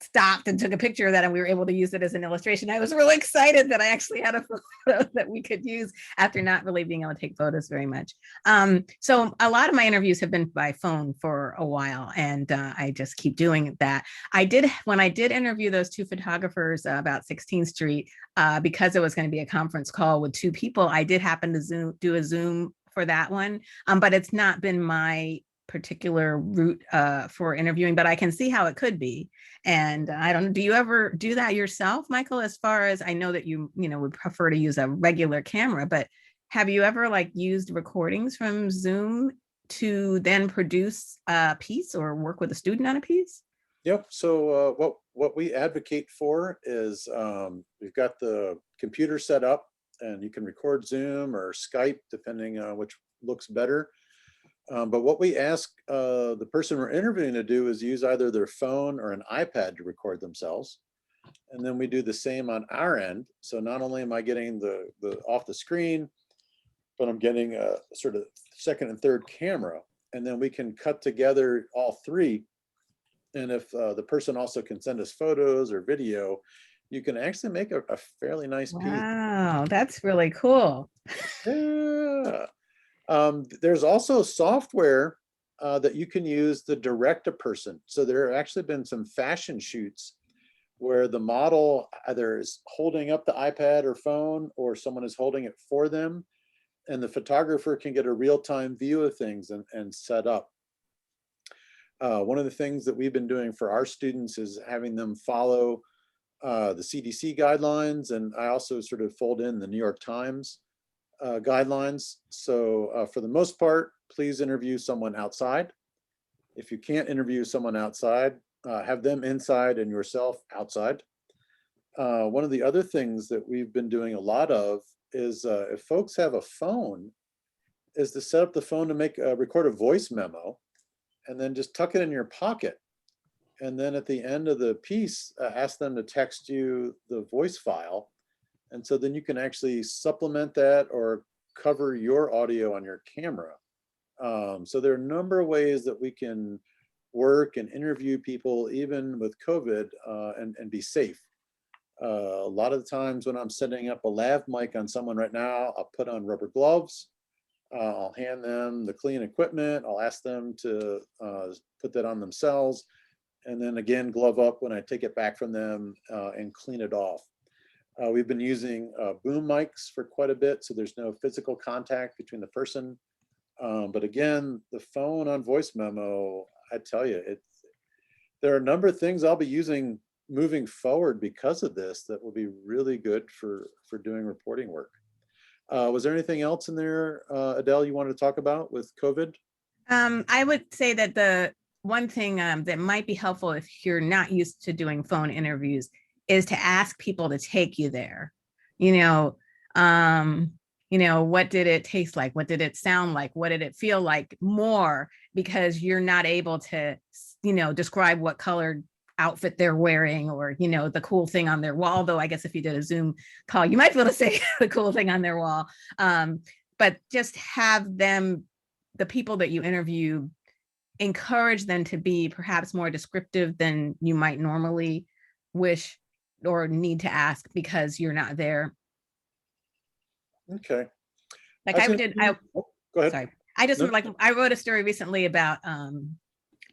stopped and took a picture of that, and we were able to use it as an illustration. I was really excited that I actually had a photo that we could use after not really being able to take photos very much. So a lot of my interviews have been by phone for a while, and I just keep doing that. When I did interview those two photographers about 16th Street, because it was going to be a conference call with two people, I did happen to do a Zoom for that one, but it's not been my particular route for interviewing, but I can see how it could be. And I don't know, do you ever do that yourself, Michael? As far as I know that you would prefer to use a regular camera, but have you ever used recordings from Zoom to then produce a piece or work with a student on a piece? Yep. So what we advocate for is we've got the computer set up, and you can record Zoom or Skype, depending on which looks better. But what we ask the person we're interviewing to do is use either their phone or an iPad to record themselves. And then we do the same on our end. So not only am I getting the off the screen, but I'm getting a sort of second and third camera. And then we can cut together all three. And if the person also can send us photos or video, you can actually make a fairly nice piece. Wow, that's really cool. Yeah. There's also software that you can use to direct a person. So there have actually been some fashion shoots where the model either is holding up the iPad or phone, or someone is holding it for them, and the photographer can get a real-time view of things and set up. One of the things that we've been doing for our students is having them follow the CDC guidelines, and I also sort of fold in the New York Times guidelines. So for the most part, please interview someone outside. If you can't interview someone outside, have them inside and yourself outside. One of the other things that we've been doing a lot of is if folks have a phone, is to set up the phone to record a voice memo and then just tuck it in your pocket. And then at the end of the piece, ask them to text you the voice file. And so then you can actually supplement that or cover your audio on your camera. So there are a number of ways that we can work and interview people, even with COVID, and be safe. A lot of the times when I'm setting up a lav mic on someone right now, I'll put on rubber gloves. I'll hand them the clean equipment. I'll ask them to put that on themselves. And then again, glove up when I take it back from them and clean it off. We've been using boom mics for quite a bit, so there's no physical contact between the person. But again, the phone on voice memo, I tell you, there are a number of things I'll be using moving forward because of this that will be really good for doing reporting work. Was there anything else in there, Adele, you wanted to talk about with COVID? I would say that the one thing that might be helpful if you're not used to doing phone interviews is to ask people to take you there. What did it taste like? What did it sound like? What did it feel like more? Because you're not able to, describe what colored outfit they're wearing or, the cool thing on their wall. Though I guess if you did a Zoom call, you might be able to say the cool thing on their wall. But just have them, the people that you interview, encourage them to be perhaps more descriptive than you might normally wish or need to ask because you're not there. Okay. Like Go ahead. Sorry. I wrote a story recently about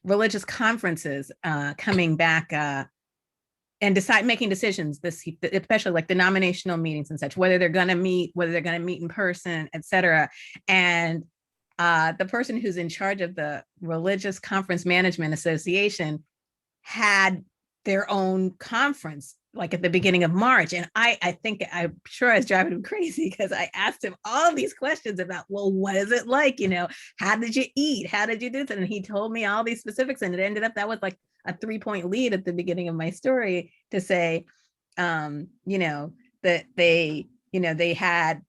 religious conferences coming back and making decisions, especially like denominational meetings and such, whether they're going to meet in person, et cetera. And the person who's in charge of the Religious Conference Management Association had their own conference like at the beginning of March. And I'm sure I was driving him crazy because I asked him all these questions about, well, what is it like? How did you eat? How did you do this? And he told me all these specifics. And it ended up, that was like a 3-point lead at the beginning of my story to say, that they had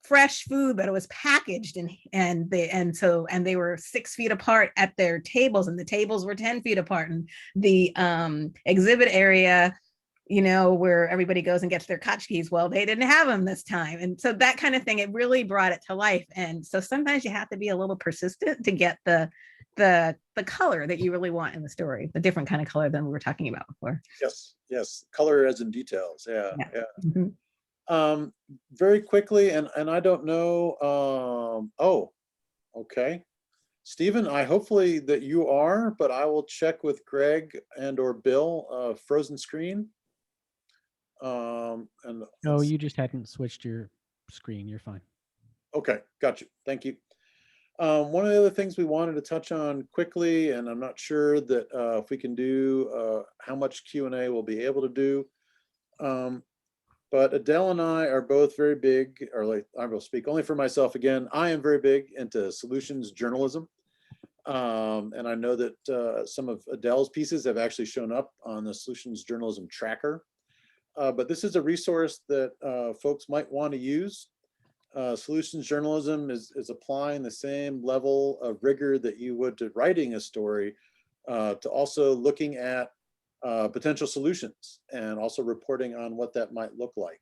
fresh food, but it was packaged and they were 6 feet apart at their tables, and the tables were 10 feet apart, and the exhibit area, where everybody goes and gets their tchotchkes, well, they didn't have them this time. And so that kind of thing, it really brought it to life. And so sometimes you have to be a little persistent to get the color that you really want in the story, the different kind of color than we were talking about before. Yes, color as in details. Yeah. Mm-hmm. Very quickly, and I don't know. Okay, Stephen, hopefully that you are, but I will check with Greg and or Bill. Frozen screen. No, you just hadn't switched your screen. You're fine. Okay, got you. Thank you. One of the other things we wanted to touch on quickly, and I'm not sure that if we can do how much Q&A we'll be able to do. But Adele and I are both very big, or like I will speak only for myself again. I am very big into solutions journalism. And I know that some of Adele's pieces have actually shown up on the Solutions Journalism Tracker. But this is a resource that folks might want to use. Solutions journalism is applying the same level of rigor that you would to writing a story, to also looking at potential solutions and also reporting on what that might look like.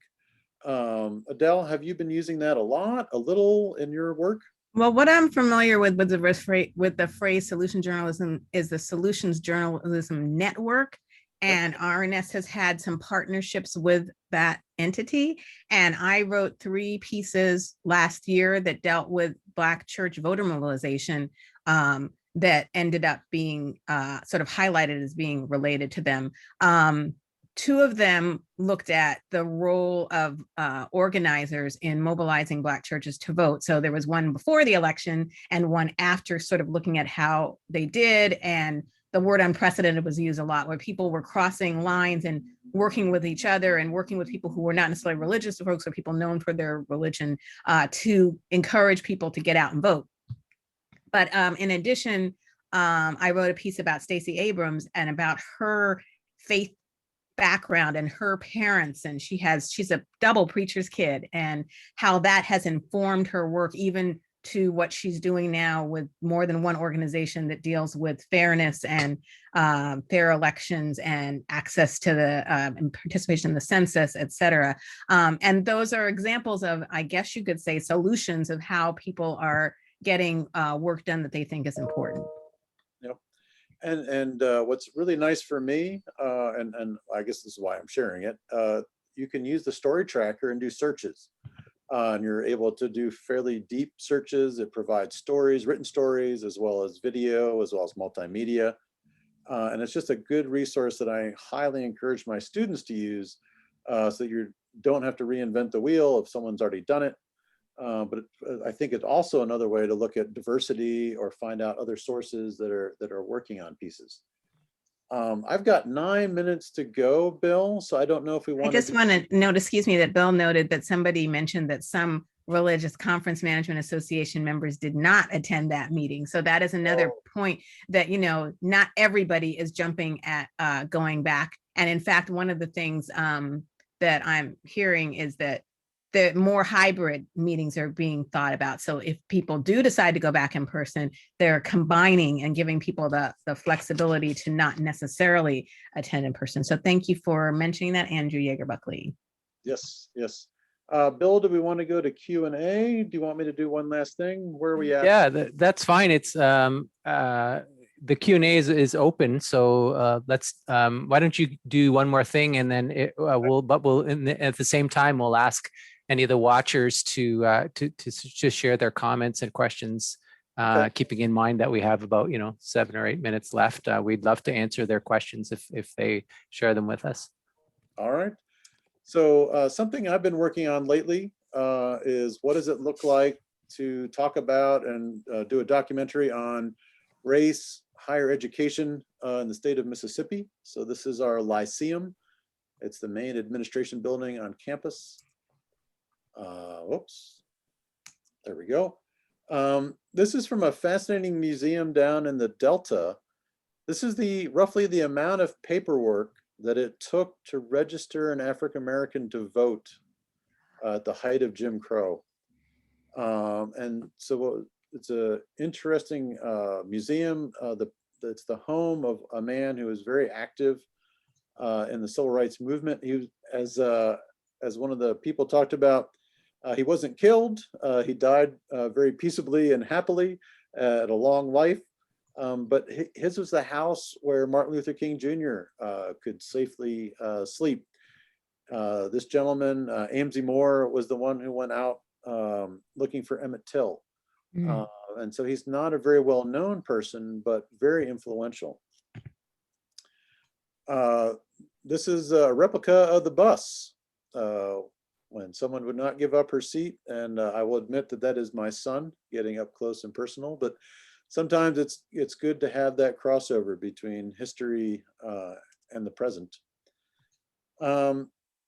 Adele, have you been using that a little in your work? Well, what I'm familiar with the phrase solution journalism is the Solutions Journalism Network. And RNS has had some partnerships with that entity. And I wrote 3 pieces last year that dealt with Black church voter mobilization that ended up being sort of highlighted as being related to them. 2 of them looked at the role of organizers in mobilizing Black churches to vote. So there was one before the election and one after, sort of looking at how they did. And the word unprecedented was used a lot, where people were crossing lines and working with each other and working with people who were not necessarily religious folks or people known for their religion to encourage people to get out and vote. But in addition, I wrote a piece about Stacey Abrams and about her faith background and her parents, and she's a double preacher's kid, and how that has informed her work even to what she's doing now with more than one organization that deals with fairness and fair elections and access to the and participation in the census, et cetera. And those are examples of, I guess you could say, solutions of how people are getting work done that they think is important. Yep. And what's really nice for me, and I guess this is why I'm sharing it, you can use the story tracker and do searches. And you're able to do fairly deep searches. It provides stories, written stories, as well as video, as well as multimedia. And it's just a good resource that I highly encourage my students to use so that you don't have to reinvent the wheel if someone's already done it. But I think it's also another way to look at diversity or find out other sources that are working on pieces. I've got 9 minutes to go, Bill, so I don't know if we want I just want to note, excuse me, that Bill noted that somebody mentioned that some Religious Conference Management Association members did not attend that meeting. So that is another point that, you know, not everybody is jumping at going back. And in fact, one of the things that I'm hearing is that the more hybrid meetings are being thought about. So if people do decide to go back in person, they're combining and giving people the flexibility to not necessarily attend in person. So thank you for mentioning that, Andrew Yeager-Buckley. Yes, yes. Bill, do we want to go to Q&A? Do you want me to do one last thing? Where are we at? Yeah, that's fine. It's the Q&A is open. So let's why don't you do one more thing, and then at the same time we'll ask any of the watchers to just share their comments and questions, Okay. keeping in mind that we have about 7 or 8 minutes left. We'd love to answer their questions if they share them with us. All right. So something I've been working on lately is what does it look like to talk about and do a documentary on race, higher education in the state of Mississippi. So this is our Lyceum. It's the main administration building on campus. Whoops, there we go. This is from a fascinating museum down in the Delta. This is roughly the amount of paperwork that it took to register an African-American to vote at the height of Jim Crow. And so it's an interesting museum. It's the home of a man who was very active in the civil rights movement. He was, as one of the people talked about, he wasn't killed. He died very peaceably and happily at a long life. But his was the house where Martin Luther King Jr. Could safely sleep. This gentleman, Amesy Moore, was the one who went out looking for Emmett Till. And so he's not a very well-known person, but very influential. This is a replica of the bus when someone would not give up her seat. And I will admit that that is my son getting up close and personal, but sometimes it's good to have that crossover between history and the present.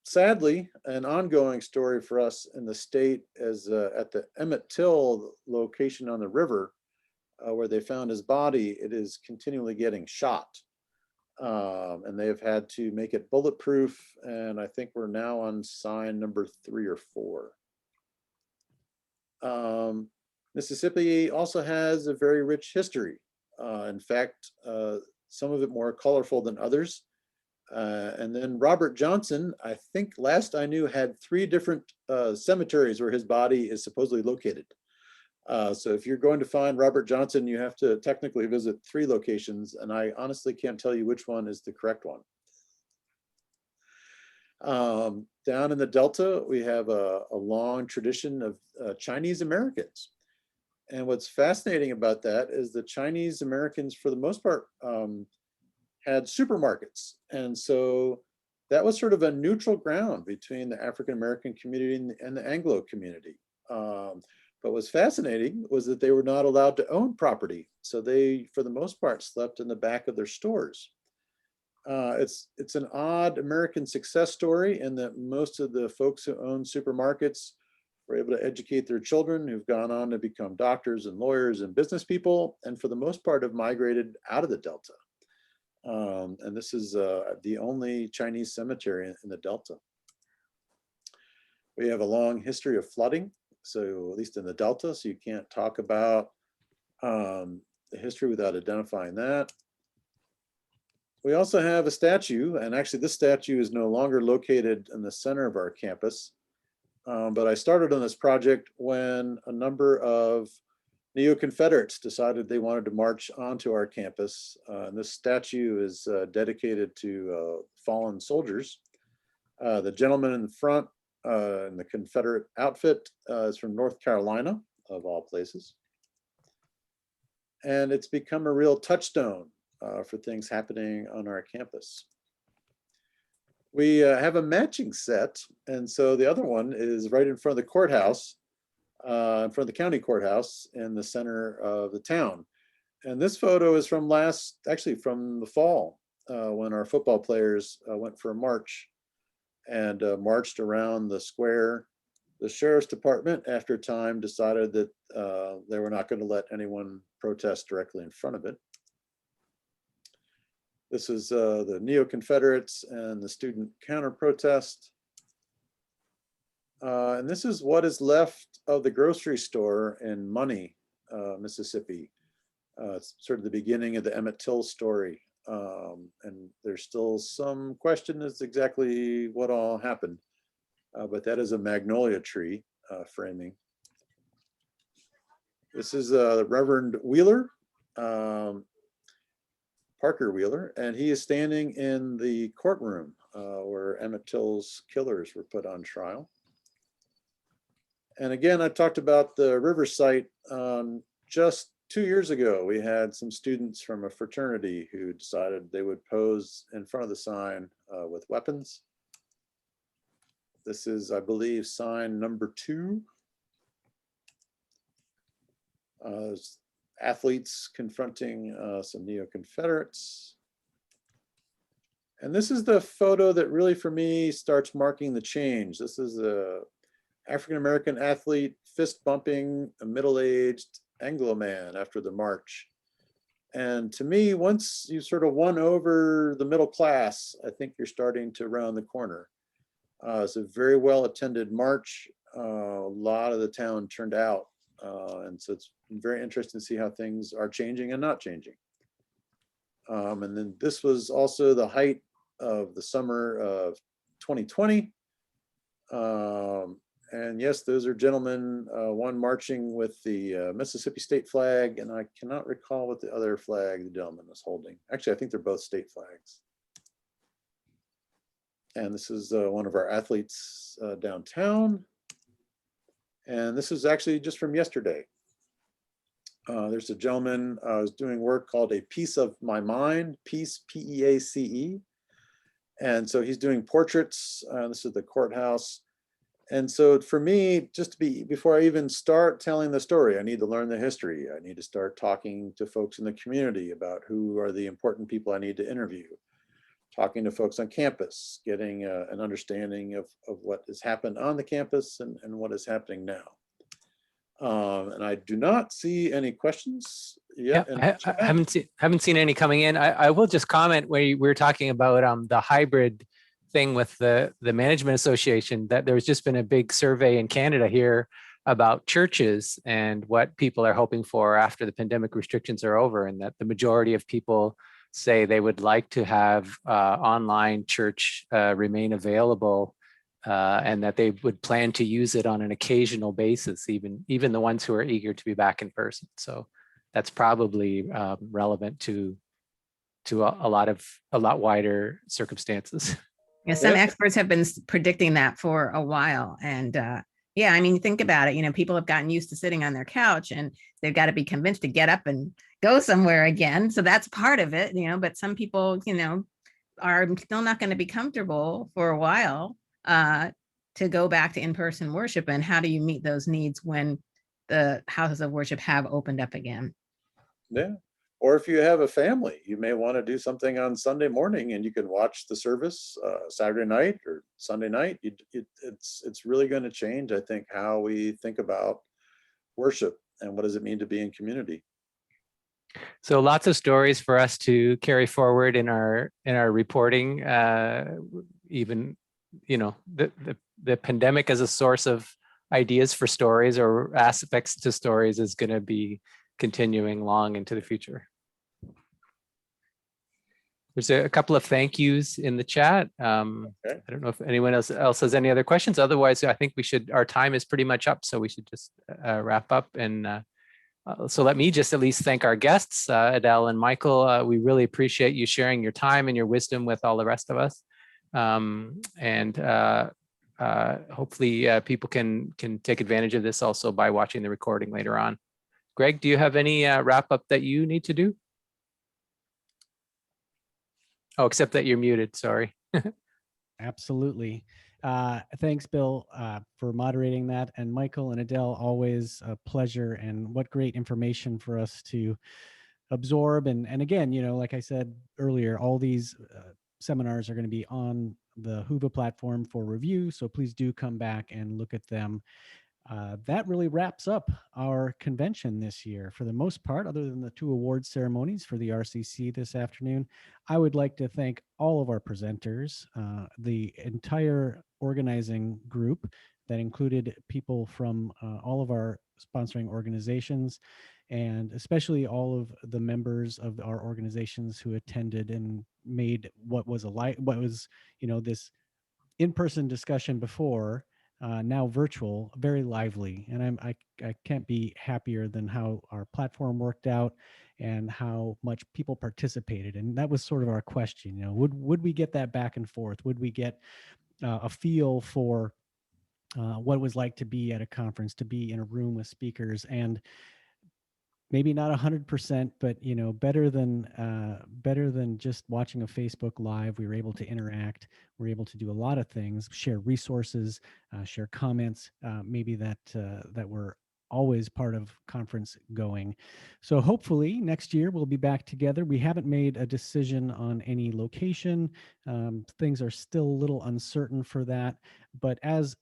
Sadly, an ongoing story for us in the state is at the Emmett Till location on the river where they found his body, it is continually getting shot. And they've had to make it bulletproof. And I think we're now on sign number 3 or 4. Mississippi also has a very rich history. In fact, some of it more colorful than others. And then Robert Johnson, I think last I knew, had 3 different cemeteries where his body is supposedly located. So if you're going to find Robert Johnson, you have to technically visit 3 locations, and I honestly can't tell you which one is the correct one. Down in the Delta, we have a long tradition of Chinese Americans. And what's fascinating about that is the Chinese Americans, for the most part, had supermarkets. And so that was sort of a neutral ground between the African-American community and the Anglo community. But what's fascinating was that they were not allowed to own property. So they, for the most part, slept in the back of their stores. It's an odd American success story in that most of the folks who own supermarkets were able to educate their children who've gone on to become doctors and lawyers and business people, and for the most part have migrated out of the Delta. And this is the only Chinese cemetery in the Delta. We have a long history of flooding, so at least in the Delta, so you can't talk about the history without identifying that. We also have a statue, and actually this statue is no longer located in the center of our campus. But I started on this project when a number of neo-Confederates decided they wanted to march onto our campus. And this statue is dedicated to fallen soldiers. The gentleman in the front in the Confederate outfit is from North Carolina, of all places. And it's become a real touchstone for things happening on our campus. We have a matching set, and so the other one is right in front of the courthouse, in front of the county courthouse in the center of the town. And this photo is from actually from the fall, when our football players went for a march and marched around the square. The sheriff's department, after time, decided that they were not going to let anyone protest directly in front of it. This is the neo-Confederates and the student counter-protest. And this is what is left of the grocery store in Money, Mississippi. It's sort of the beginning of the Emmett Till story. And there's still some question as exactly what all happened. But that is a magnolia tree framing. This is the Reverend Wheeler. Parker Wheeler, and he is standing in the courtroom where Emmett Till's killers were put on trial. And again, I talked about the river site. Just 2 years ago, we had some students from a fraternity who decided they would pose in front of the sign with weapons. This is, I believe, sign number 2. Athletes confronting some neo-Confederates. And this is the photo that really, for me, starts marking the change. This is a African-American athlete fist bumping a middle-aged Anglo man after the march. And to me, once you sort of won over the middle class, I think you're starting to round the corner. It's a very well-attended march. A lot of the town turned out. And so it's very interesting to see how things are changing and not changing. And then this was also the height of the summer of 2020. And yes, those are gentlemen, one marching with the Mississippi state flag, and I cannot recall what the other flag the gentleman was holding. Actually, I think they're both state flags. And this is one of our athletes downtown. And this is actually just from yesterday. There's a gentleman who's doing work called A Piece of My Mind, Peace, P-E-A-C-E. And so he's doing portraits. This is the courthouse. And so for me, just to be, before I even start telling the story, I need to learn the history. I need to start talking to folks in the community about who are the important people I need to interview. Talking to folks on campus, getting an understanding of what has happened on the campus and what is happening now. And I do not see any questions yet. Yeah, I haven't seen any coming in. I will just comment where we were talking about the hybrid thing with the Management Association, that there's just been a big survey in Canada here about churches and what people are hoping for after the pandemic restrictions are over, and that the majority of people say they would like to have online church remain available, and that they would plan to use it on an occasional basis, even the ones who are eager to be back in person. So that's probably relevant to a lot wider circumstances. Yeah, some experts have been predicting that for a while. And yeah, I mean, think about it. People have gotten used to sitting on their couch, and they've got to be convinced to get up and go somewhere again. So that's part of it, but some people, are still not going to be comfortable for a while to go back to in-person worship. And how do you meet those needs when the houses of worship have opened up again? Yeah. Or if you have a family, you may want to do something on Sunday morning and you can watch the service Saturday night or Sunday night. It's really going to change, I think, how we think about worship and what does it mean to be in community. So lots of stories for us to carry forward in our reporting. Even, you know, the pandemic as a source of ideas for stories or aspects to stories is going to be continuing long into the future. There's a couple of thank yous in the chat. Okay. I don't know if anyone else has any other questions. Otherwise, I think we should, our time is pretty much up, so we should just wrap up. And so let me just at least thank our guests, Adele and Michael. We really appreciate you sharing your time and your wisdom with all the rest of us. Hopefully people can take advantage of this also by watching the recording later on. Greg, do you have any wrap up that you need to do? Oh, except that you're muted, sorry. Absolutely. Thanks, Bill, for moderating that. And Michael and Adele, always a pleasure, and what great information for us to absorb. And again, you know, like I said earlier, all these seminars are going to be on the Whova platform for review. So please do come back and look at them. That really wraps up our convention this year for the most part, other than the 2 award ceremonies for the RCC this afternoon. I would like to thank all of our presenters, the entire organizing group that included people from all of our sponsoring organizations, and especially all of the members of our organizations who attended and made what was you know, this in-person discussion before, now virtual, very lively. And I can't be happier than how our platform worked out and how much people participated. And that was sort of our question, you know, would we get that back and forth? Would we get a feel for what it was like to be at a conference, to be in a room with speakers? And maybe not 100%, but you know, better than just watching a Facebook Live. We were able to interact. We're able to do a lot of things, share resources, share comments, maybe that were always part of conference going. So hopefully next year we'll be back together. We haven't made a decision on any location. Things are still a little uncertain for that, but as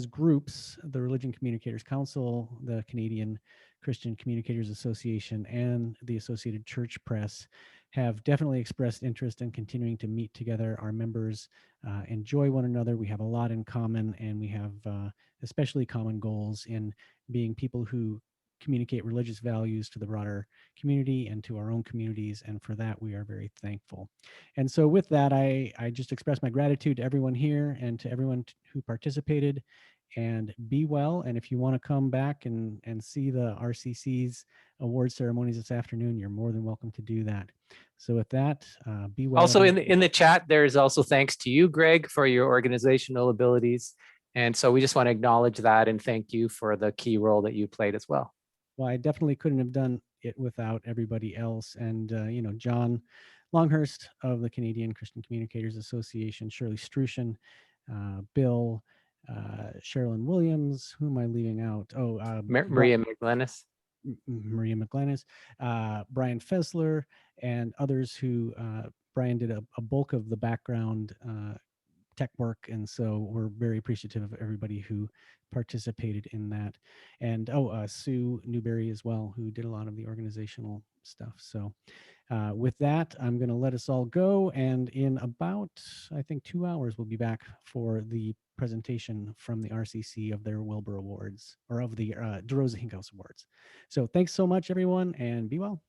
groups, the Religion Communicators Council, the Canadian Christian Communicators Association, and the Associated Church Press have definitely expressed interest in continuing to meet together. Our members enjoy one another. We have a lot in common, and we have especially common goals in being people who communicate religious values to the broader community and to our own communities. And for that, we are very thankful. And so with that, I just express my gratitude to everyone here and to everyone who participated, and be well. And if you want to come back and see the RCC's award ceremonies this afternoon, you're more than welcome to do that. So with that, be well. Also everyone. in the chat, there's also thanks to you, Greg, for your organizational abilities. And so we just want to acknowledge that and thank you for the key role that you played as well. Well, I definitely couldn't have done it without everybody else. And, you know, John Longhurst of the Canadian Christian Communicators Association, Shirley Strushin, Bill, Sherilyn Williams, who am I leaving out? Oh, Maria McGlennis. Maria McGlennis, Brian Fessler, and others who, Brian did a bulk of the background tech work. And so we're very appreciative of everybody who participated in that. And Sue Newberry as well, who did a lot of the organizational stuff. So with that, I'm going to let us all go. And in about, I think, 2 hours, we'll be back for the presentation from the RCC of their Wilbur Awards, or of the DeRosa Hinkhouse Awards. So thanks so much, everyone, and be well.